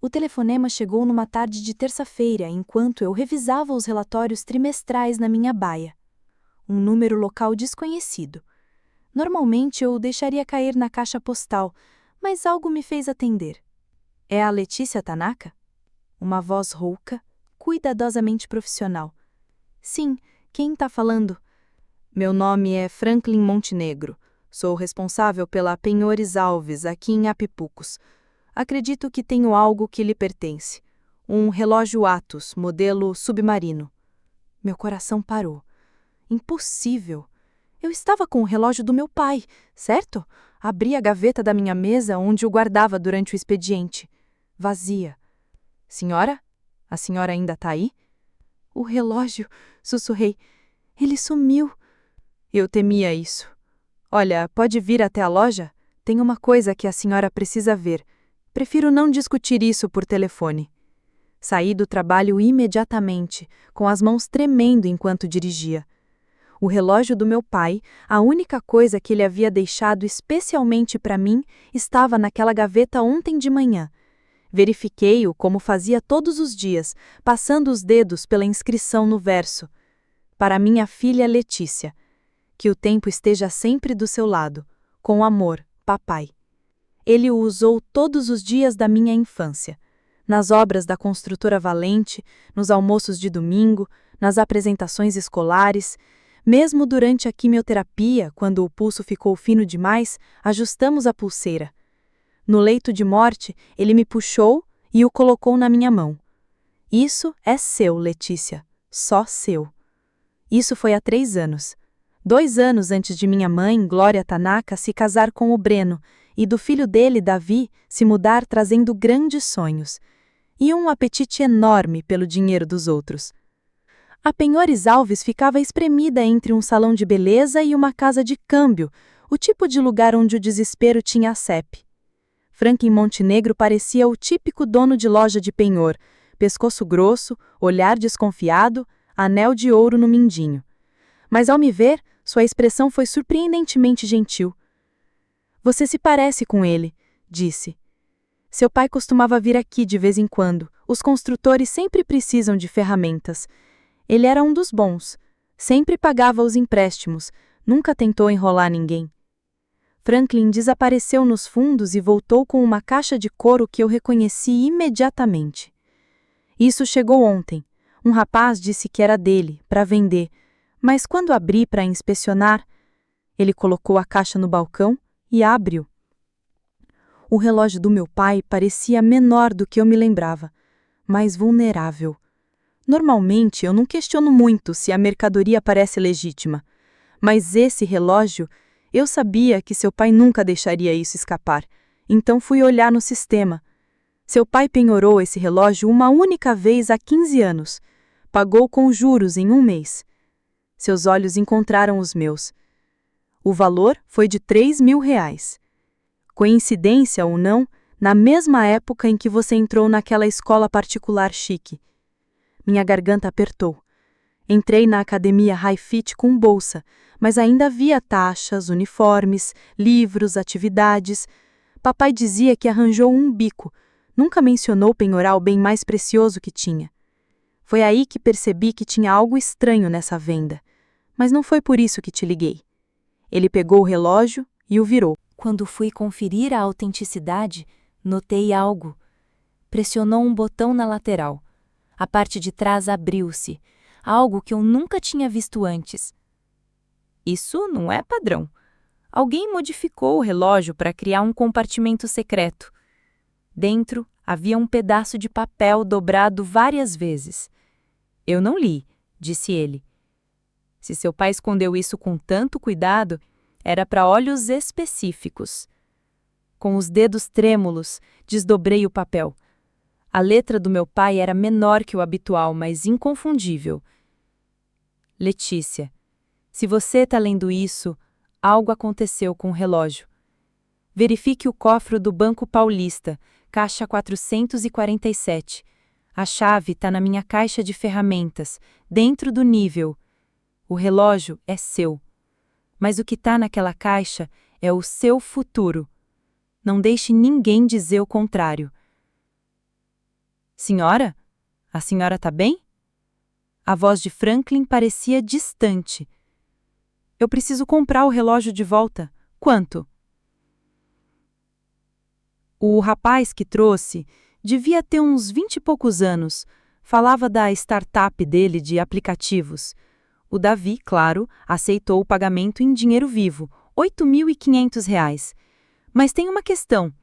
O telefonema chegou numa tarde de terça-feira, enquanto eu revisava os relatórios trimestrais na minha baia. Um número local desconhecido. Normalmente eu o deixaria cair na caixa postal, mas algo me fez atender. É a Letícia Tanaka? Uma voz rouca, cuidadosamente profissional. Sim, quem está falando? Meu nome é Franklin Montenegro. Sou responsável pela Penhores Alves, aqui em Apipucos. Acredito que tenho algo que lhe pertence. Um relógio Atos, modelo submarino. Meu coração parou. Impossível! Eu estava com o relógio do meu pai, certo? Abri a gaveta da minha mesa onde o guardava durante o expediente. Vazia. Senhora? A senhora ainda está aí? O relógio, sussurrei. Ele sumiu. Eu temia isso. Olha, pode vir até a loja? Tem uma coisa que a senhora precisa ver. Prefiro não discutir isso por telefone. Saí do trabalho imediatamente, com as mãos tremendo enquanto dirigia. O relógio do meu pai, a única coisa que ele havia deixado especialmente para mim, estava naquela gaveta ontem de manhã. Verifiquei-o como fazia todos os dias, passando os dedos pela inscrição no verso. Para minha filha Letícia. Que o tempo esteja sempre do seu lado. Com amor, papai. Ele o usou todos os dias da minha infância. Nas obras da construtora Valente, nos almoços de domingo, nas apresentações escolares. Mesmo durante a quimioterapia, quando o pulso ficou fino demais, ajustamos a pulseira. No leito de morte, ele me puxou e o colocou na minha mão. Isso é seu, Letícia. Só seu. Isso foi há 3 anos. 2 anos antes de minha mãe, Glória Tanaka, se casar com o Breno e do filho dele, Davi, se mudar trazendo grandes sonhos. E um apetite enorme pelo dinheiro dos outros. A Penhores Alves ficava espremida entre um salão de beleza e uma casa de câmbio, o tipo de lugar onde o desespero tinha a CEP. Franklin Montenegro parecia o típico dono de loja de penhor, pescoço grosso, olhar desconfiado, anel de ouro no mindinho. Mas ao me ver, sua expressão foi surpreendentemente gentil. Você se parece com ele, disse. Seu pai costumava vir aqui de vez em quando. Os construtores sempre precisam de ferramentas. Ele era um dos bons. Sempre pagava os empréstimos. Nunca tentou enrolar ninguém. Franklin desapareceu nos fundos e voltou com uma caixa de couro que eu reconheci imediatamente. Isso chegou ontem. Um rapaz disse que era dele, para vender. Mas quando abri para inspecionar, ele colocou a caixa no balcão e abriu. O relógio do meu pai parecia menor do que eu me lembrava, mais vulnerável. Normalmente, eu não questiono muito se a mercadoria parece legítima, mas esse relógio, eu sabia que seu pai nunca deixaria isso escapar, então fui olhar no sistema. Seu pai penhorou esse relógio uma única vez há 15 anos. Pagou com juros em 1 mês. Seus olhos encontraram os meus. O valor foi de R$ 3.000. Coincidência ou não, na mesma época em que você entrou naquela escola particular chique. Minha garganta apertou. Entrei na academia Hi-Fit com bolsa, mas ainda havia taxas, uniformes, livros, atividades. Papai dizia que arranjou um bico. Nunca mencionou penhorar o bem mais precioso que tinha. Foi aí que percebi que tinha algo estranho nessa venda. Mas não foi por isso que te liguei. Ele pegou o relógio e o virou. Quando fui conferir a autenticidade, notei algo. Pressionou um botão na lateral. A parte de trás abriu-se, algo que eu nunca tinha visto antes. Isso não é padrão. Alguém modificou o relógio para criar um compartimento secreto. Dentro havia um pedaço de papel dobrado várias vezes. Eu não li, disse ele. Se seu pai escondeu isso com tanto cuidado, era para olhos específicos. Com os dedos trêmulos, desdobrei o papel. A letra do meu pai era menor que o habitual, mas inconfundível. Letícia, se você está lendo isso, algo aconteceu com o relógio. Verifique o cofre do Banco Paulista, caixa 447. A chave está na minha caixa de ferramentas, dentro do nível. O relógio é seu. Mas o que está naquela caixa é o seu futuro. Não deixe ninguém dizer o contrário. Senhora? A senhora tá bem? A voz de Franklin parecia distante. Eu preciso comprar o relógio de volta. Quanto? O rapaz que trouxe devia ter uns 20 e poucos anos. Falava da startup dele de aplicativos. O Davi, claro, aceitou o pagamento em dinheiro vivo, R$ 8.500. Mas tem uma questão.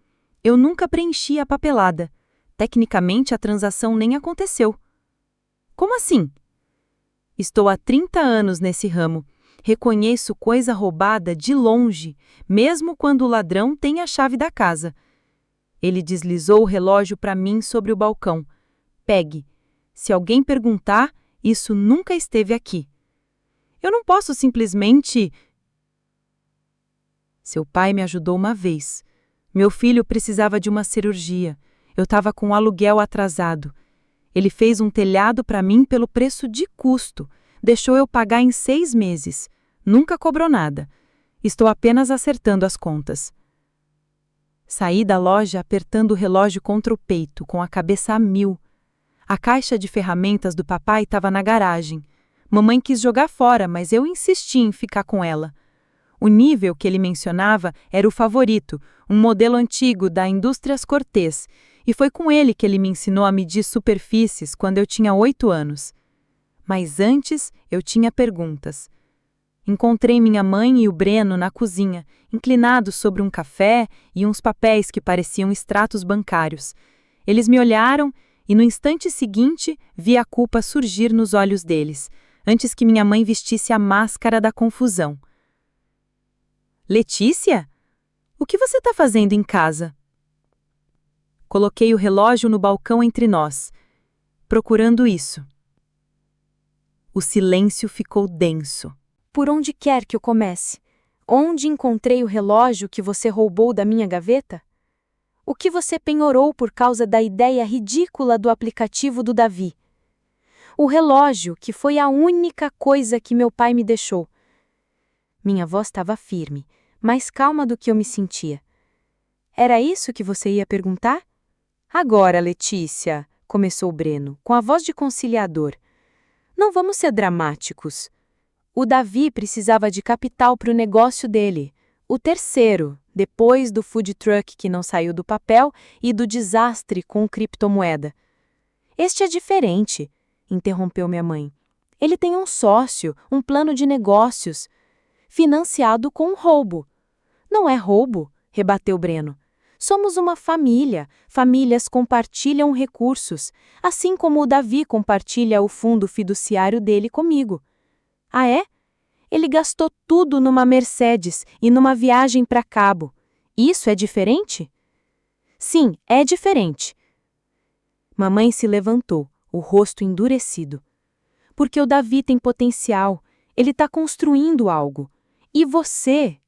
Eu nunca preenchi a papelada. Tecnicamente, a transação nem aconteceu. Como assim? Estou há 30 anos nesse ramo. Reconheço coisa roubada de longe, mesmo quando o ladrão tem a chave da casa. Ele deslizou o relógio para mim sobre o balcão. Pegue. Se alguém perguntar, isso nunca esteve aqui. Eu não posso simplesmente... Seu pai me ajudou uma vez. Meu filho precisava de uma cirurgia. Eu estava com o aluguel atrasado. Ele fez um telhado para mim pelo preço de custo. Deixou eu pagar em 6 meses. Nunca cobrou nada. Estou apenas acertando as contas. Saí da loja apertando o relógio contra o peito, com a cabeça a mil. A caixa de ferramentas do papai estava na garagem. Mamãe quis jogar fora, mas eu insisti em ficar com ela. O nível que ele mencionava era o favorito, um modelo antigo da Indústrias Cortês, e foi com ele que ele me ensinou a medir superfícies quando eu tinha 8 anos. Mas antes eu tinha perguntas. Encontrei minha mãe e o Breno na cozinha, inclinados sobre um café e uns papéis que pareciam extratos bancários. Eles me olharam e no instante seguinte vi a culpa surgir nos olhos deles, antes que minha mãe vestisse a máscara da confusão. Letícia? O que você está fazendo em casa? Coloquei o relógio no balcão entre nós, procurando isso. O silêncio ficou denso. Por onde quer que eu comece? Onde encontrei o relógio que você roubou da minha gaveta? O que você penhorou por causa da ideia ridícula do aplicativo do Davi? O relógio, que foi a única coisa que meu pai me deixou. Minha voz estava firme, mais calma do que eu me sentia. Era isso que você ia perguntar? Agora, Letícia, começou o Breno, com a voz de conciliador. Não vamos ser dramáticos. O Davi precisava de capital para o negócio dele, o terceiro, depois do food truck que não saiu do papel e do desastre com criptomoeda. Este é diferente, interrompeu minha mãe. Ele tem um sócio, um plano de negócios, financiado com um roubo. Não é roubo, rebateu Breno. Somos uma família, famílias compartilham recursos, assim como o Davi compartilha o fundo fiduciário dele comigo. Ah, é? Ele gastou tudo numa Mercedes e numa viagem para Cabo. Isso é diferente? Sim, é diferente. Mamãe se levantou, o rosto endurecido. Porque o Davi tem potencial, ele está construindo algo. E você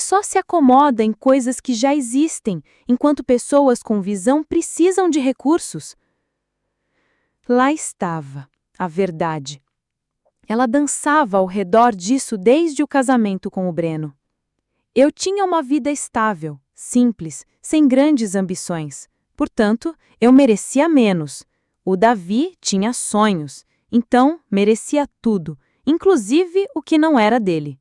só se acomoda em coisas que já existem, enquanto pessoas com visão precisam de recursos. Lá estava, a verdade. Ela dançava ao redor disso desde o casamento com o Breno. Eu tinha uma vida estável, simples, sem grandes ambições. Portanto, eu merecia menos. O Davi tinha sonhos, então merecia tudo, inclusive o que não era dele.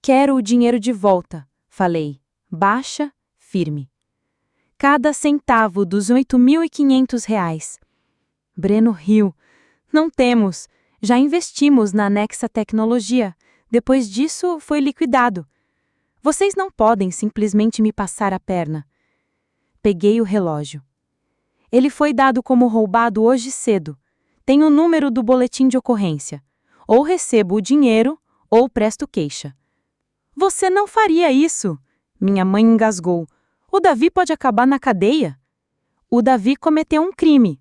Quero o dinheiro de volta, falei, baixa, firme. Cada centavo dos R$ 8.500. Breno riu. Não temos. Já investimos na Nexa Tecnologia. Depois disso, foi liquidado. Vocês não podem simplesmente me passar a perna. Peguei o relógio. Ele foi dado como roubado hoje cedo. Tem o número do boletim de ocorrência. Ou recebo o dinheiro, ou presto queixa. Você não faria isso! Minha mãe engasgou. O Davi pode acabar na cadeia. O Davi cometeu um crime.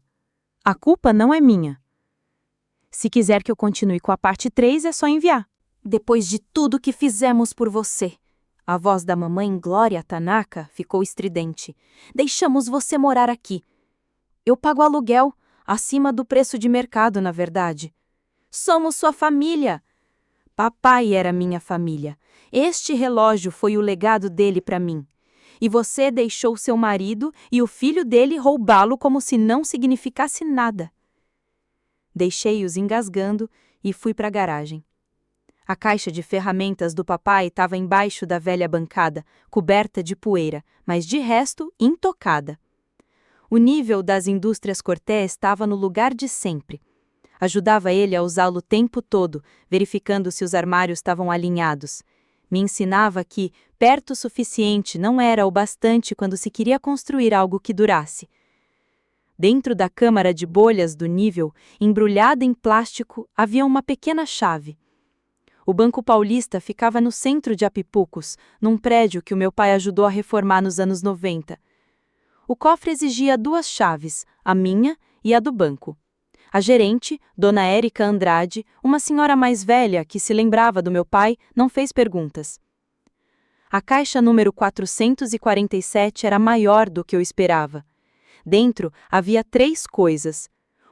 A culpa não é minha. Se quiser que eu continue com a parte 3, é só enviar. Depois de tudo que fizemos por você. A voz da mamãe Glória Tanaka ficou estridente. Deixamos você morar aqui. Eu pago aluguel, acima do preço de mercado, na verdade. Somos sua família. Papai era minha família. Este relógio foi o legado dele para mim. E você deixou seu marido e o filho dele roubá-lo como se não significasse nada. Deixei-os engasgando e fui para a garagem. A caixa de ferramentas do papai estava embaixo da velha bancada, coberta de poeira, mas de resto intocada. O nível das indústrias Cortés estava no lugar de sempre. Ajudava ele a usá-lo o tempo todo, verificando se os armários estavam alinhados. Me ensinava que perto o suficiente não era o bastante quando se queria construir algo que durasse. Dentro da câmara de bolhas do nível, embrulhada em plástico, havia uma pequena chave. O Banco Paulista ficava no centro de Apipucos, num prédio que o meu pai ajudou a reformar nos anos 90. O cofre exigia 2 chaves, a minha e a do banco. A gerente, Dona Érica Andrade, uma senhora mais velha que se lembrava do meu pai, não fez perguntas. A caixa número 447 era maior do que eu esperava. Dentro havia 3 coisas: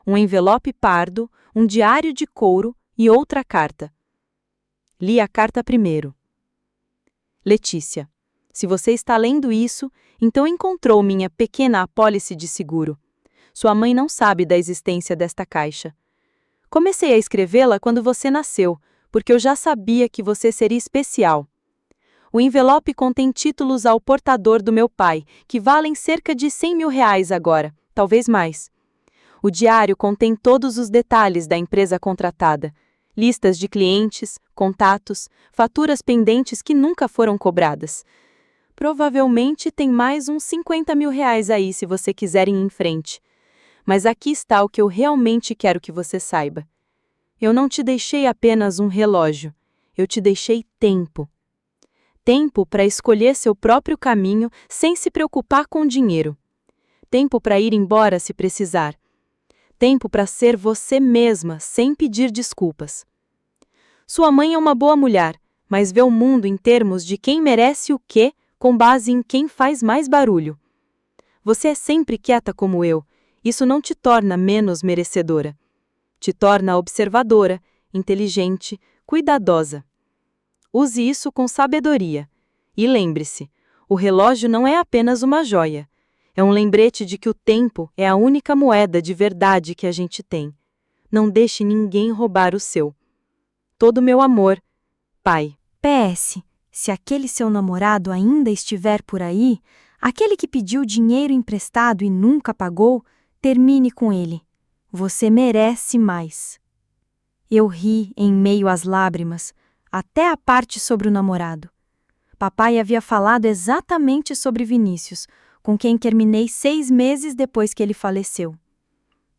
um envelope pardo, um diário de couro e outra carta. Li a carta primeiro. Letícia, se você está lendo isso, então encontrou minha pequena apólice de seguro. Sua mãe não sabe da existência desta caixa. Comecei a escrevê-la quando você nasceu, porque eu já sabia que você seria especial. O envelope contém títulos ao portador do meu pai, que valem cerca de R$100 mil agora, talvez mais. O diário contém todos os detalhes da empresa contratada. Listas de clientes, contatos, faturas pendentes que nunca foram cobradas. Provavelmente tem mais uns R$50 mil aí se você quiser ir em frente. Mas aqui está o que eu realmente quero que você saiba. Eu não te deixei apenas um relógio, eu te deixei tempo. Tempo para escolher seu próprio caminho sem se preocupar com dinheiro. Tempo para ir embora se precisar. Tempo para ser você mesma sem pedir desculpas. Sua mãe é uma boa mulher, mas vê o mundo em termos de quem merece o quê, com base em quem faz mais barulho. Você é sempre quieta como eu. Isso não te torna menos merecedora. Te torna observadora, inteligente, cuidadosa. Use isso com sabedoria. E lembre-se, o relógio não é apenas uma joia. É um lembrete de que o tempo é a única moeda de verdade que a gente tem. Não deixe ninguém roubar o seu. Todo meu amor, pai. PS, se aquele seu namorado ainda estiver por aí, aquele que pediu dinheiro emprestado e nunca pagou, termine com ele. Você merece mais. Eu ri em meio às lágrimas, até a parte sobre o namorado. Papai havia falado exatamente sobre Vinícius, com quem terminei 6 meses depois que ele faleceu.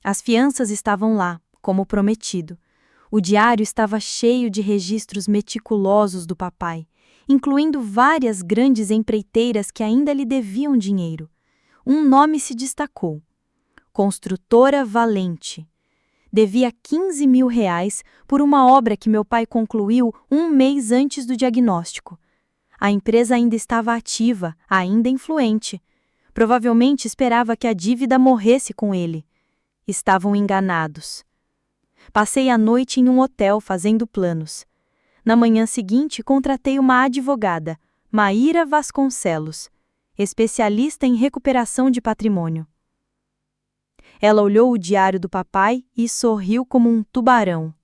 As fianças estavam lá, como prometido. O diário estava cheio de registros meticulosos do papai, incluindo várias grandes empreiteiras que ainda lhe deviam dinheiro. Um nome se destacou: Construtora Valente. Devia R$15 mil por uma obra que meu pai concluiu 1 mês antes do diagnóstico. A empresa ainda estava ativa, ainda influente. Provavelmente esperava que a dívida morresse com ele. Estavam enganados. Passei a noite em um hotel fazendo planos. Na manhã seguinte, contratei uma advogada, Maíra Vasconcelos, especialista em recuperação de patrimônio. Ela olhou o diário do papai e sorriu como um tubarão.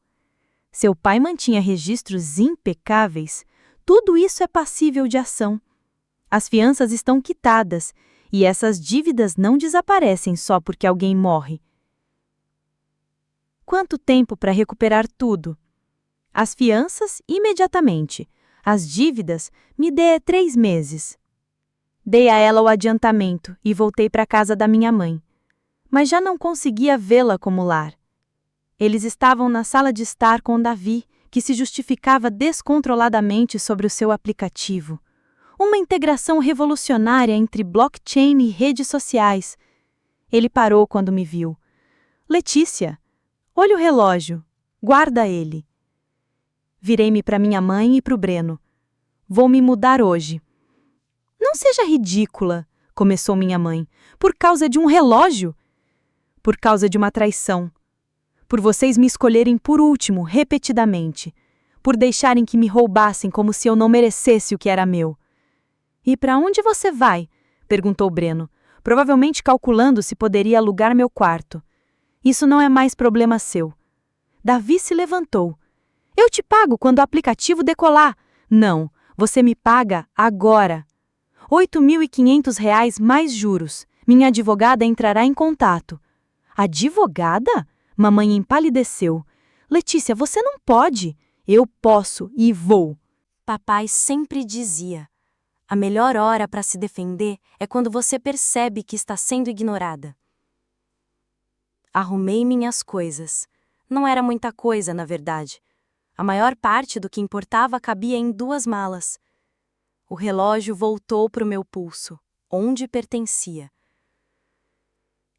Seu pai mantinha registros impecáveis. Tudo isso é passível de ação. As fianças estão quitadas e essas dívidas não desaparecem só porque alguém morre. Quanto tempo para recuperar tudo? As fianças, imediatamente. As dívidas, me dê 3 meses. Dei a ela o adiantamento e voltei para a casa da minha mãe. Mas já não conseguia vê-la como lar. Eles estavam na sala de estar com Davi, que se justificava descontroladamente sobre o seu aplicativo. Uma integração revolucionária entre blockchain e redes sociais. Ele parou quando me viu. Letícia, olha o relógio. Guarda ele. Virei-me para minha mãe e para o Breno. Vou me mudar hoje. Não seja ridícula, começou minha mãe. Por causa de um relógio? Por causa de uma traição. Por vocês me escolherem por último, repetidamente. Por deixarem que me roubassem como se eu não merecesse o que era meu. E para onde você vai? perguntou Breno, provavelmente calculando se poderia alugar meu quarto. Isso não é mais problema seu. Davi se levantou. Eu te pago quando o aplicativo decolar. Não, você me paga agora. R$ 8.500 mais juros. Minha advogada entrará em contato. Advogada? Mamãe empalideceu. Letícia, você não pode. Eu posso e vou. Papai sempre dizia: a melhor hora para se defender é quando você percebe que está sendo ignorada. Arrumei minhas coisas. Não era muita coisa, na verdade. A maior parte do que importava cabia em 2 malas. O relógio voltou para o meu pulso, onde pertencia.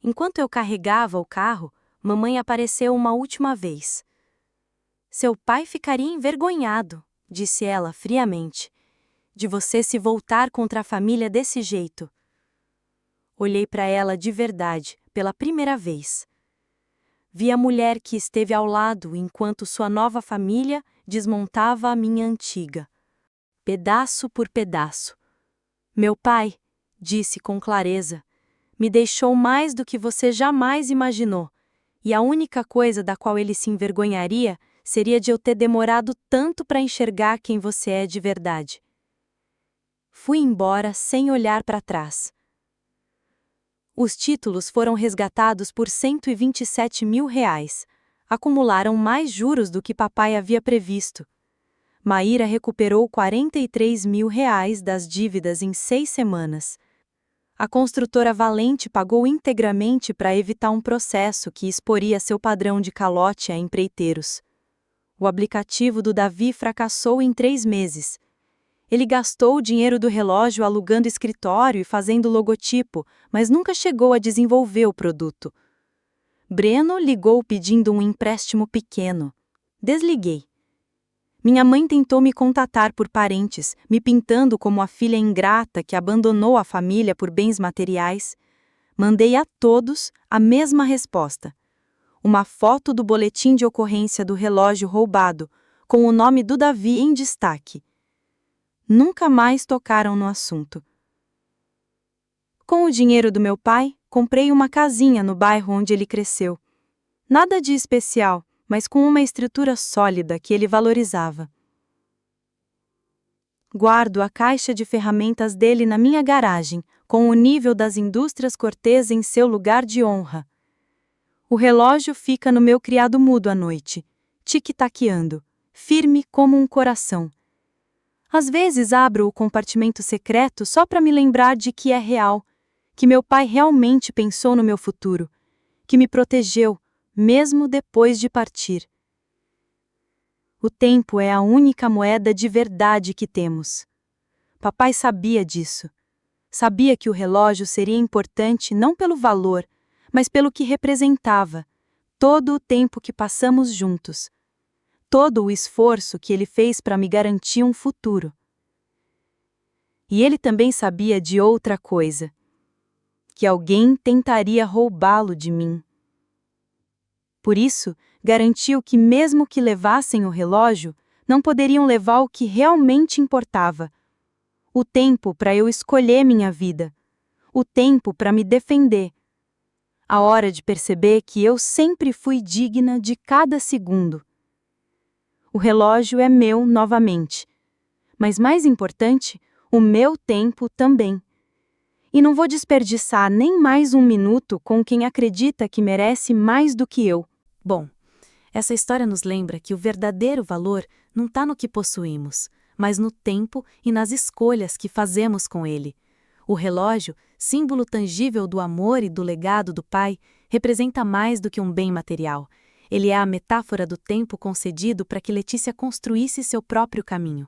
Enquanto eu carregava o carro, mamãe apareceu uma última vez. Seu pai ficaria envergonhado, disse ela friamente, de você se voltar contra a família desse jeito. Olhei para ela de verdade, pela primeira vez. Vi a mulher que esteve ao lado enquanto sua nova família desmontava a minha antiga. Pedaço por pedaço. Meu pai, disse com clareza, me deixou mais do que você jamais imaginou, e a única coisa da qual ele se envergonharia seria de eu ter demorado tanto para enxergar quem você é de verdade. Fui embora sem olhar para trás. Os títulos foram resgatados por R$ 127 mil. Acumularam mais juros do que papai havia previsto. Maíra recuperou R$ 43 mil das dívidas em 6 semanas. A construtora Valente pagou integralmente para evitar um processo que exporia seu padrão de calote a empreiteiros. O aplicativo do Davi fracassou em 3 meses. Ele gastou o dinheiro do relógio alugando escritório e fazendo logotipo, mas nunca chegou a desenvolver o produto. Breno ligou pedindo um empréstimo pequeno. Desliguei. Minha mãe tentou me contatar por parentes, me pintando como a filha ingrata que abandonou a família por bens materiais. Mandei a todos a mesma resposta. Uma foto do boletim de ocorrência do relógio roubado, com o nome do Davi em destaque. Nunca mais tocaram no assunto. Com o dinheiro do meu pai, comprei uma casinha no bairro onde ele cresceu. Nada de especial, mas com uma estrutura sólida que ele valorizava. Guardo a caixa de ferramentas dele na minha garagem, com o nível das indústrias Cortês em seu lugar de honra. O relógio fica no meu criado mudo à noite, tic-taqueando, firme como um coração. Às vezes abro o compartimento secreto só para me lembrar de que é real, que meu pai realmente pensou no meu futuro, que me protegeu, mesmo depois de partir. O tempo é a única moeda de verdade que temos. Papai sabia disso. Sabia que o relógio seria importante não pelo valor, mas pelo que representava, todo o tempo que passamos juntos. Todo o esforço que ele fez para me garantir um futuro. E ele também sabia de outra coisa, que alguém tentaria roubá-lo de mim. Por isso, garantiu que mesmo que levassem o relógio, não poderiam levar o que realmente importava. O tempo para eu escolher minha vida. O tempo para me defender. A hora de perceber que eu sempre fui digna de cada segundo. O relógio é meu novamente. Mas mais importante, o meu tempo também. E não vou desperdiçar nem mais um minuto com quem acredita que merece mais do que eu. Bom, essa história nos lembra que o verdadeiro valor não está no que possuímos, mas no tempo e nas escolhas que fazemos com ele. O relógio, símbolo tangível do amor e do legado do pai, representa mais do que um bem material. Ele é a metáfora do tempo concedido para que Letícia construísse seu próprio caminho.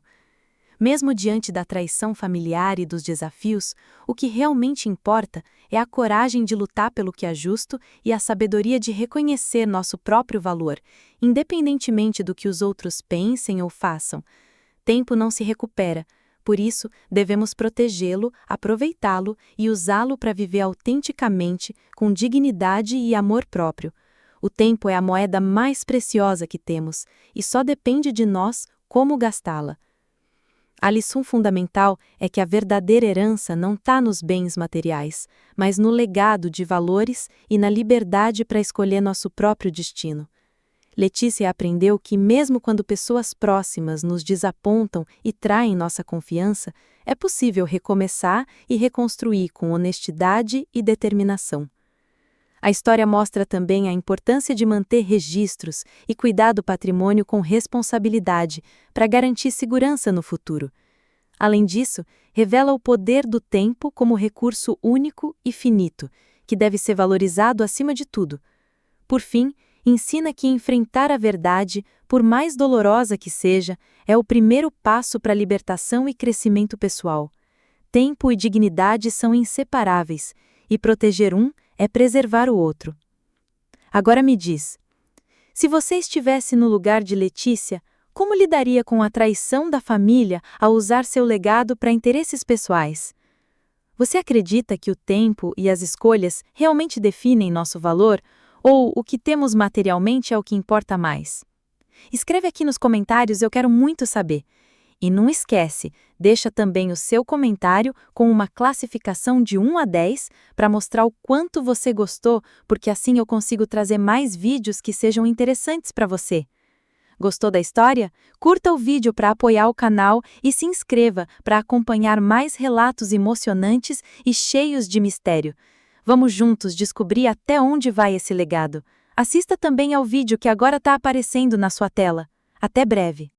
Mesmo diante da traição familiar e dos desafios, o que realmente importa é a coragem de lutar pelo que é justo e a sabedoria de reconhecer nosso próprio valor, independentemente do que os outros pensem ou façam. Tempo não se recupera, por isso devemos protegê-lo, aproveitá-lo e usá-lo para viver autenticamente, com dignidade e amor próprio. O tempo é a moeda mais preciosa que temos, e só depende de nós como gastá-la. A lição fundamental é que a verdadeira herança não está nos bens materiais, mas no legado de valores e na liberdade para escolher nosso próprio destino. Letícia aprendeu que, mesmo quando pessoas próximas nos desapontam e traem nossa confiança, é possível recomeçar e reconstruir com honestidade e determinação. A história mostra também a importância de manter registros e cuidar do patrimônio com responsabilidade para garantir segurança no futuro. Além disso, revela o poder do tempo como recurso único e finito, que deve ser valorizado acima de tudo. Por fim, ensina que enfrentar a verdade, por mais dolorosa que seja, é o primeiro passo para a libertação e crescimento pessoal. Tempo e dignidade são inseparáveis, e proteger um é preservar o outro. Agora me diz, se você estivesse no lugar de Letícia, como lidaria com a traição da família ao usar seu legado para interesses pessoais? Você acredita que o tempo e as escolhas realmente definem nosso valor, ou o que temos materialmente é o que importa mais? Escreve aqui nos comentários, eu quero muito saber. E não esquece, deixa também o seu comentário com uma classificação de 1 a 10 para mostrar o quanto você gostou, porque assim eu consigo trazer mais vídeos que sejam interessantes para você. Gostou da história? Curta o vídeo para apoiar o canal e se inscreva para acompanhar mais relatos emocionantes e cheios de mistério. Vamos juntos descobrir até onde vai esse legado. Assista também ao vídeo que agora está aparecendo na sua tela. Até breve!